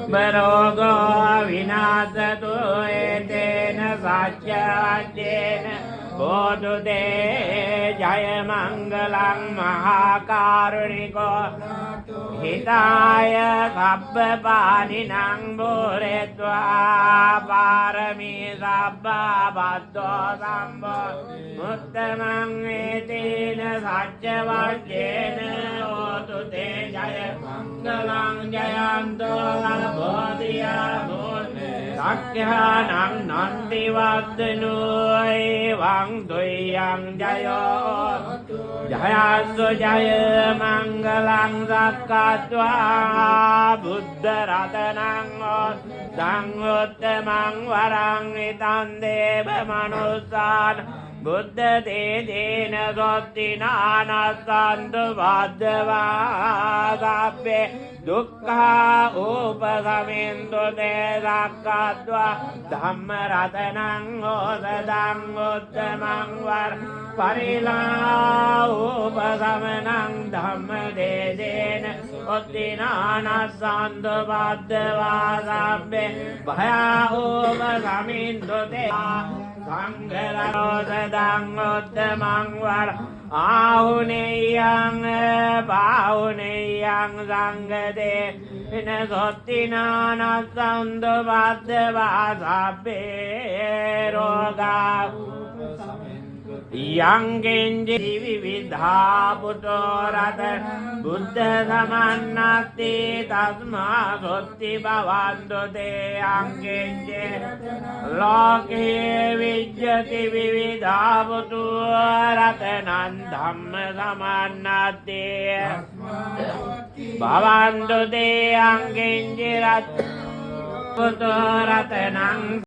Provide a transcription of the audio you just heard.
බරෝගෝ විනාශතු ඒතේන සච්චවච්චේන හෝතු තේ ජය මංගලං මහා කරුණිකෝ හිතාය සබ්බපානිනං බෝරෙත්වා පාරමී සබ්බා බද්දෝ සම්බෝ මුත්තමං ඒතේන සච්චවච්චේන හෝතු තේ ජය මංගලං ජයන්තෝ බෝධියා සක්ඛානං නන්ති වද්දනෝ එවං දුයං ජයෝ ජයස්ස ජය මංගලං සක්කත්වා බුද්ධ රතනං සංඋත්තමං වරං ිතං දේව මනුස්සාන බුද්ධ තේජේන සොත්තිනානස්සන්තු බද්ධවා සබ්බේ දුක්ඛා උපසමින්තු තේ සක්කත්වා ධම්ම රතනං ඕසදං උත්තමං වර පරිලා උපසමනං ධම්ම තේජේන සොත්තිනානස්සන්තු බද්ධවා සබ්බේ භයා උපසමින්තු තේ සංඝරෝසදං උත්තමං වර ආහුනේයං පාහුනේයං සංඝදේ ඉන සොත්තිනානස්සන්තු බද්ධවා සබ්බේ රෝගා යං කිංචි විවිධා පුතෝ රත බුද්ධ සමන්නත්ති තස්මා සොත්ති භවන්තු තේ යං කිංචි ලෝකේ විජ්ජති විවිධා පුතෝ රතනං ධම්ම සමන්නත්ති භවන්තු තේ යං කිංචි පුතෝ රතනං